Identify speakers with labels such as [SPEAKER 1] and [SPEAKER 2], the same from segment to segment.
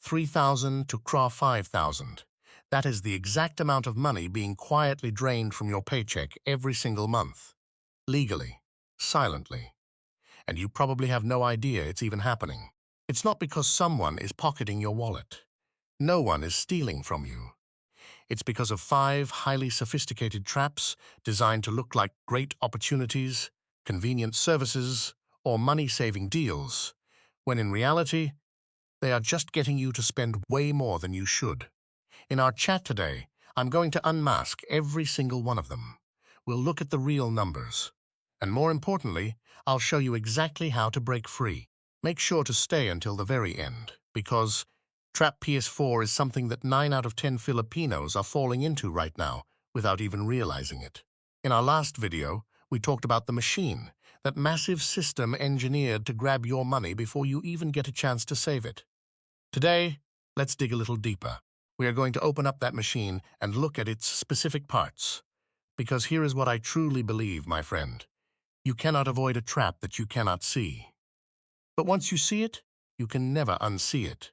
[SPEAKER 1] 3,000 to 5,000. That is the exact amount of money being quietly drained from your paycheck every single month. Legally, silently. And you probably have no idea it's even happening. It's not because someone is pocketing your wallet. No one is stealing from you. It's because of 5 highly sophisticated traps designed to look like great opportunities, convenient services, or money-saving deals, when in reality, they are just getting you to spend way more than you should. In our chat today, I'm going to unmask every single one of them. We'll look at the real numbers. And more importantly, I'll show you exactly how to break free. Make sure to stay until the very end, because Trap PS4 is something that 9 out of 10 Filipinos are falling into right now without even realizing it. In our last video, we talked about the machine, that massive system engineered to grab your money before you even get a chance to save it. Today, let's dig a little deeper. We are going to open up that machine and look at its specific parts. Because here is what I truly believe, my friend. You cannot avoid a trap that you cannot see. But once you see it, you can never unsee it.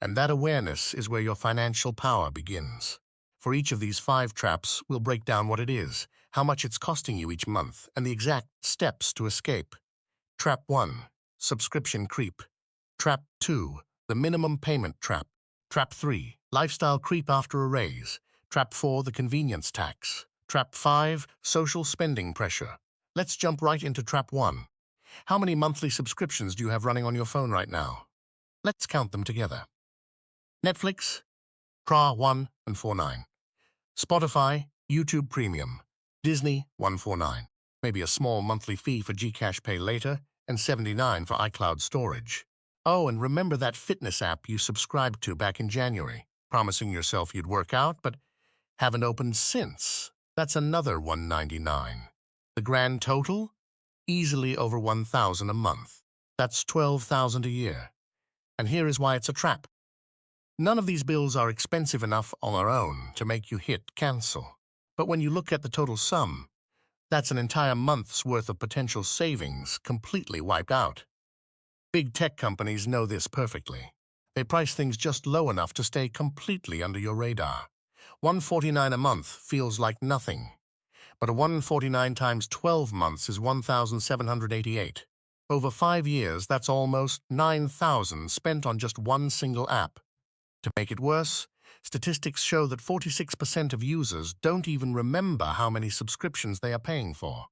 [SPEAKER 1] And that awareness is where your financial power begins. For each of these 5 traps, we'll break down what it is, how much it's costing you each month, and the exact steps to escape. Trap 1, subscription creep. Trap 2, the minimum payment trap. Trap 3, lifestyle creep after a raise. Trap 4, the convenience tax. Trap 5, social spending pressure. Let's jump right into Trap 1. How many monthly subscriptions do you have running on your phone right now? Let's count them together. Netflix, CRA 1,149. Spotify, YouTube Premium, Disney 149. Maybe a small monthly fee for GCash Pay Later, and $79 for iCloud storage. Oh, and remember that fitness app you subscribed to back in January, promising yourself you'd work out, but haven't opened since. That's another $199. The grand total? Easily over $1,000 a month. That's $12,000 a year. And here is why it's a trap. None of these bills are expensive enough on their own to make you hit cancel. But when you look at the total sum, that's an entire month's worth of potential savings completely wiped out. Big tech companies know this perfectly. They price things just low enough to stay completely under your radar. $149 a month feels like nothing. But a $149 times 12 months is $1,788. Over 5 years, that's almost $9,000 spent on just one single app. To make it worse, statistics show that 46% of users don't even remember how many subscriptions they are paying for.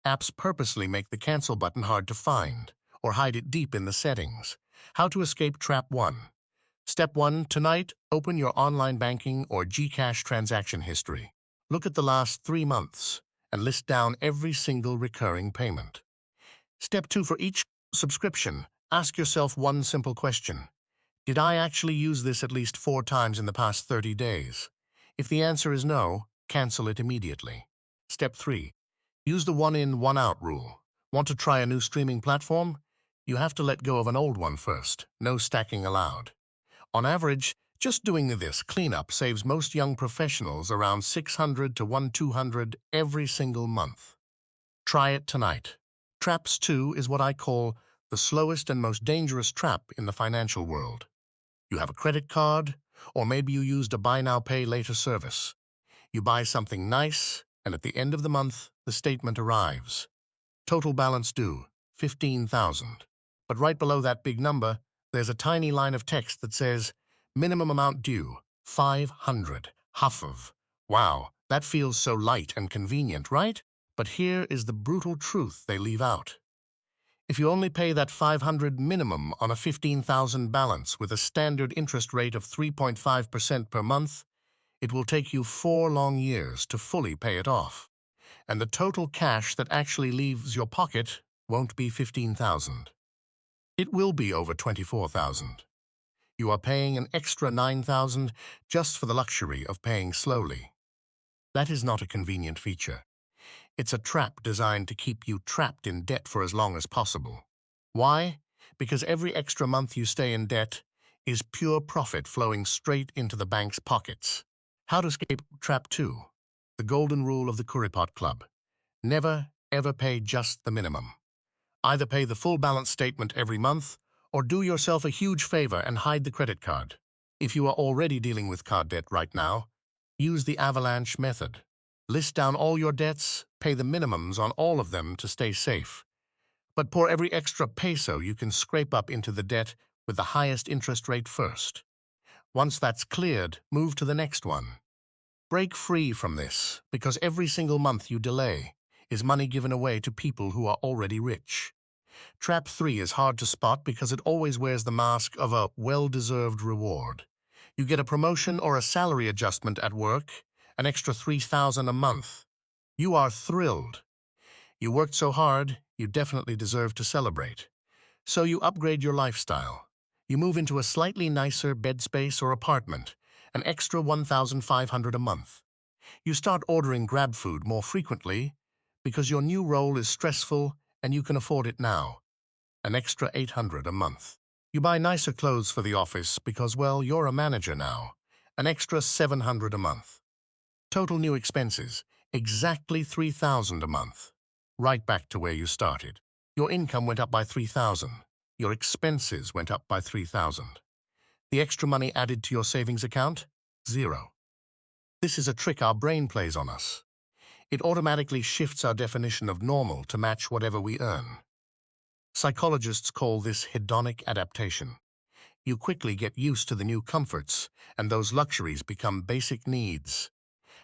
[SPEAKER 1] Apps purposely make the cancel button hard to find, or hide it deep in the settings. How to escape Trap 1. Step 1. Tonight, open your online banking or GCash transaction history. Look at the last 3 months and list down every single recurring payment. Step 2. For each subscription, ask yourself one simple question. Did I actually use this at least 4 times in the past 30 days? If the answer is no, cancel it immediately. Step 3. Use the one-in, one-out rule. Want to try a new streaming platform? You have to let go of an old one first. No stacking allowed. On average, just doing this cleanup saves most young professionals around $600 to $1,200 every single month. Try it tonight. Traps 2 is what I call the slowest and most dangerous trap in the financial world. You have a credit card, or maybe you used a buy now, pay later service. You buy something nice, and at the end of the month, the statement arrives. Total balance due, $15,000. But right below that big number, there's a tiny line of text that says, minimum amount due, $500. Huff of. Wow, that feels so light and convenient, right? But here is the brutal truth they leave out. If you only pay that $500 minimum on a $15,000 balance with a standard interest rate of 3.5% per month, it will take you 4 long years to fully pay it off. And the total cash that actually leaves your pocket won't be $15,000. It will be over $24,000. You are paying an extra $9,000 just for the luxury of paying slowly. That is not a convenient feature. It's a trap designed to keep you trapped in debt for as long as possible. Why? Because every extra month you stay in debt is pure profit flowing straight into the bank's pockets. How to escape Trap 2. The golden rule of the Kuripot Club. Never, ever pay just the minimum. Either pay the full balance statement every month, or do yourself a huge favor and hide the credit card. If you are already dealing with card debt right now, use the avalanche method. List down all your debts, pay the minimums on all of them to stay safe. But pour every extra peso you can scrape up into the debt with the highest interest rate first. Once that's cleared, move to the next one. Break free from this, because every single month you delay is money given away to people who are already rich. Trap 3 is hard to spot because it always wears the mask of a well-deserved reward. You get a promotion or a salary adjustment at work, an extra $3,000 a month. You are thrilled. You worked so hard, you definitely deserve to celebrate. So you upgrade your lifestyle. You move into a slightly nicer bed space or apartment, an extra $1,500 a month. You start ordering Grab food more frequently because your new role is stressful and you can afford it now, an extra $800 a month. You buy nicer clothes for the office because, well, you're a manager now, an extra $700 a month. Total new expenses, exactly $3,000 a month. Right back to where you started. Your income went up by $3,000. Your expenses went up by $3,000. The extra money added to your savings account? Zero. This is a trick our brain plays on us. It automatically shifts our definition of normal to match whatever we earn. Psychologists call this hedonic adaptation. You quickly get used to the new comforts, and those luxuries become basic needs.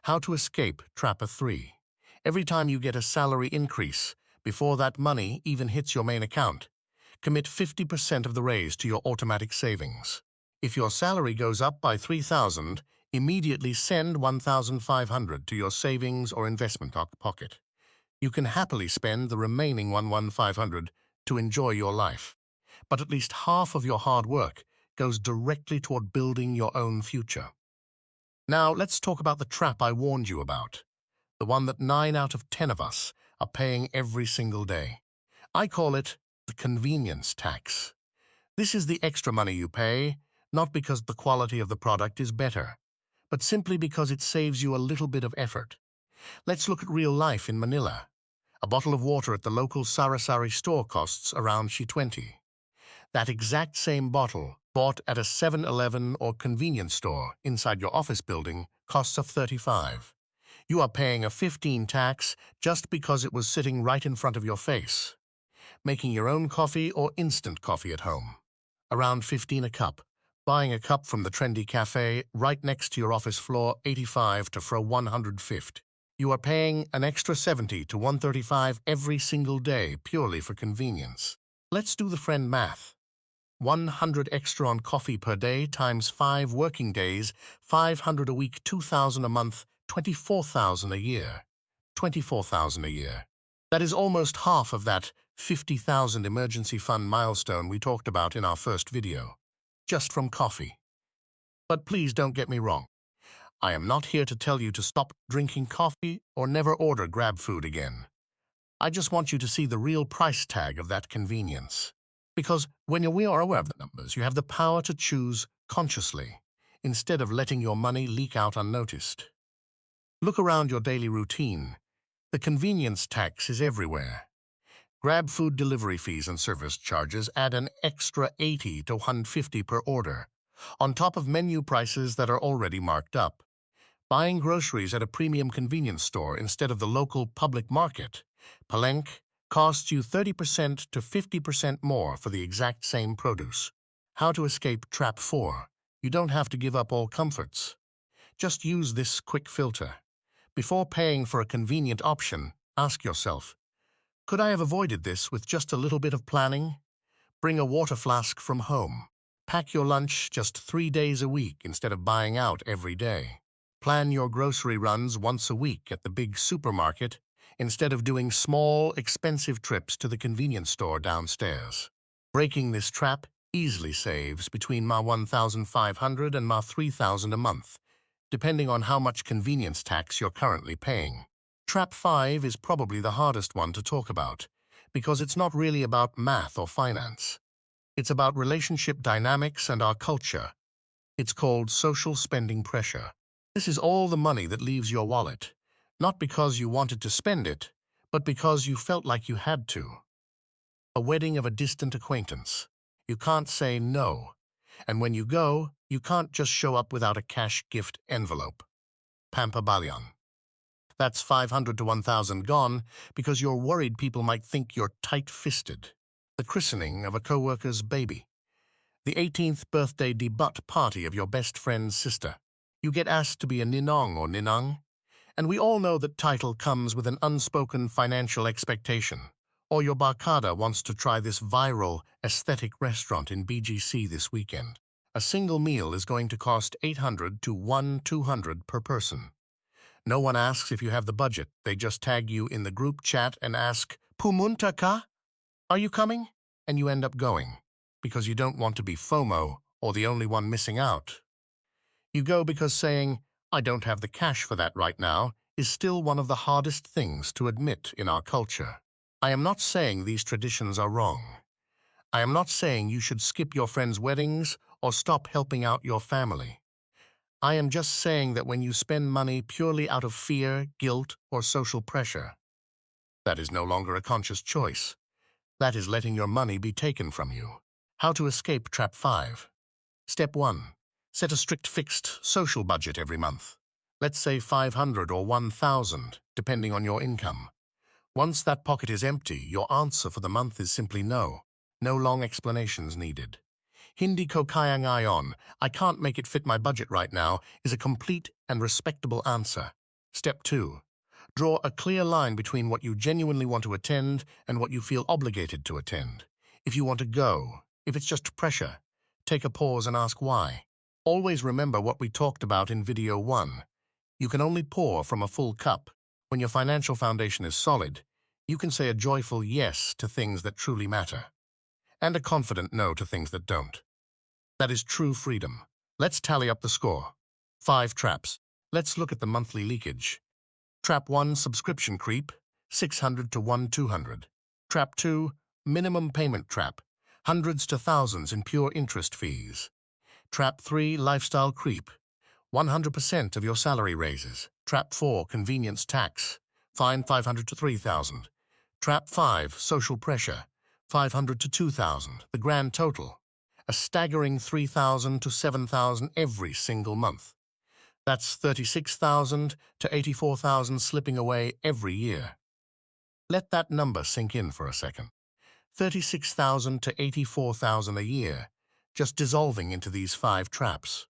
[SPEAKER 1] How to escape Trap 3. Every time you get a salary increase, before that money even hits your main account, commit 50% of the raise to your automatic savings. If your salary goes up by $3,000, immediately send $1,500 to your savings or investment pocket. You can happily spend the remaining $1,500 to enjoy your life. But at least half of your hard work goes directly toward building your own future. Now, let's talk about the trap I warned you about, the one that 9 out of 10 of us are paying every single day. I call it the convenience tax. This is the extra money you pay, not because the quality of the product is better, but simply because it saves you a little bit of effort. Let's look at real life in Manila. A bottle of water at the local sari-sari store costs around $20. That exact same bottle, bought at a 7-Eleven or convenience store inside your office building, costs $35. You are paying a 15 tax just because it was sitting right in front of your face. Making your own coffee or instant coffee at home, around $15 a cup. Buying a cup from the trendy cafe right next to your office floor, $85 to $150. You are paying an extra $70 to $135 every single day purely for convenience. Let's do the friend math. 100 extra on coffee per day times 5 working days, 500 a week, 2,000 a month, 24,000 a year. 24,000 a year. That is almost half of that 50,000 emergency fund milestone we talked about in our first video, just from coffee. But please don't get me wrong. I am not here to tell you to stop drinking coffee or never order Grab food again. I just want you to see the real price tag of that convenience. Because when we are aware of the numbers, you have the power to choose consciously, instead of letting your money leak out unnoticed. Look around your daily routine. The convenience tax is everywhere. Grab food delivery fees and service charges add an extra $80 to $150 per order, on top of menu prices that are already marked up. Buying groceries at a premium convenience store instead of the local public market, Palenque, costs you 30% to 50% more for the exact same produce. How to escape Trap 4. You don't have to give up all comforts. Just use this quick filter. Before paying for a convenient option, ask yourself, could I have avoided this with just a little bit of planning? Bring a water flask from home. Pack your lunch just 3 days a week instead of buying out every day. Plan your grocery runs once a week at the big supermarket instead of doing small, expensive trips to the convenience store downstairs. Breaking this trap easily saves between $1,500 and $3,000 a month, depending on how much convenience tax you're currently paying. Trap 5 is probably the hardest one to talk about, because it's not really about math or finance. It's about relationship dynamics and our culture. It's called social spending pressure. This is all the money that leaves your wallet, not because you wanted to spend it, but because you felt like you had to. A wedding of a distant acquaintance. You can't say no, and when you go, You can't just show up without a cash gift envelope. Pag-IBIG. That's 500 to 1,000 gone because you're worried people might think you're tight-fisted. The christening of a coworker's baby. The 18th birthday debut party of your best friend's sister. You get asked to be a ninong or ninang, and we all know that title comes with an unspoken financial expectation. Or your barkada wants to try this viral, aesthetic restaurant in BGC this weekend. A single meal is going to cost 800 to 1,200 per person. No one asks if you have the budget. They just tag you in the group chat and ask, "Pumunta ka? Are you coming?" And you end up going, because you don't want to be FOMO or the only one missing out. You go because saying, "I don't have the cash for that right now," is still one of the hardest things to admit in our culture. I am not saying these traditions are wrong. I am not saying you should skip your friends' weddings or stop helping out your family. I am just saying that when you spend money purely out of fear, guilt, or social pressure, that is no longer a conscious choice. That is letting your money be taken from you. How to escape Trap 5. Step 1. Set a strict fixed social budget every month. Let's say 500 or 1,000, depending on your income. Once that pocket is empty, your answer for the month is simply no. No long explanations needed. Hindi ko kaya ngayon, I can't make it fit my budget right now, is a complete and respectable answer. Step 2. Draw a clear line between what you genuinely want to attend and what you feel obligated to attend. If you want to go, if it's just pressure, take a pause and ask why. Always remember what we talked about in video 1. You can only pour from a full cup. When your financial foundation is solid, you can say a joyful yes to things that truly matter, and a confident no to things that don't. That is true freedom. Let's tally up the score. 5 traps. Let's look at the monthly leakage. Trap 1, subscription creep, 600 to 1,200. Trap 2, minimum payment trap, hundreds to thousands in pure interest fees. Trap 3, lifestyle creep, 100% of your salary raises. Trap 4, convenience tax, fine 500 to 3,000. Trap 5, social pressure, 500 to 2,000, the grand total. A staggering 3,000 to 7,000 every single month. That's 36,000 to 84,000 slipping away every year. Let that number sink in for a second. 36,000 to 84,000 a year, just dissolving into these 5 traps.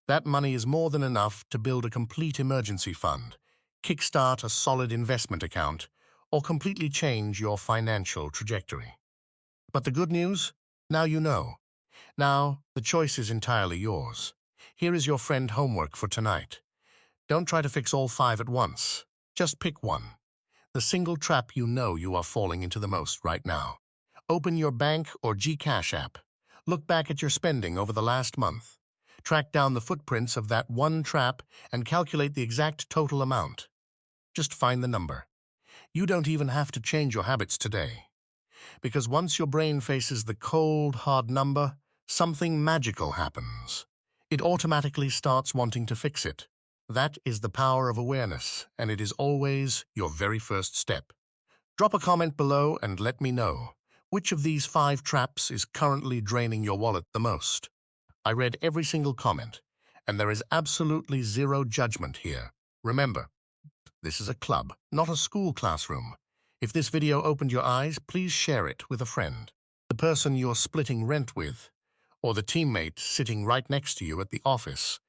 [SPEAKER 1] That money is more than enough to build a complete emergency fund, kickstart a solid investment account, or completely change your financial trajectory. But the good news? Now you know. Now, the choice is entirely yours. Here is your friend homework for tonight. Don't try to fix all 5 at once. Just pick one. The single trap you know you are falling into the most right now. Open your bank or GCash app. Look back at your spending over the last month. Track down the footprints of that one trap and calculate the exact total amount. Just find the number. You don't even have to change your habits today. Because once your brain faces the cold, hard number, something magical happens. It automatically starts wanting to fix it. That is the power of awareness, and it is always your very first step. Drop a comment below and let me know, which of these 5 traps is currently draining your wallet the most? I read every single comment, and there is absolutely zero judgment here. Remember, this is a club, not a school classroom. If this video opened your eyes, please share it with a friend, the person you're splitting rent with, or the teammate sitting right next to you at the office.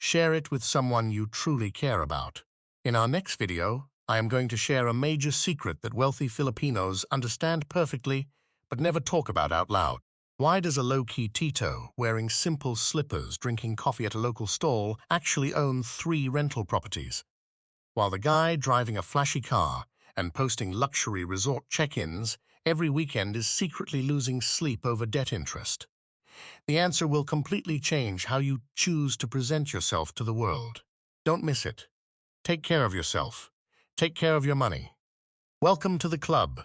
[SPEAKER 1] Share it with someone you truly care about. In our next video, I am going to share a major secret that wealthy Filipinos understand perfectly but never talk about out loud. Why does a low-key Tito, wearing simple slippers, drinking coffee at a local stall, actually own 3 rental properties, while the guy driving a flashy car and posting luxury resort check-ins every weekend is secretly losing sleep over debt interest? The answer will completely change how you choose to present yourself to the world. Don't miss it. Take care of yourself. Take care of your money. Welcome to the club.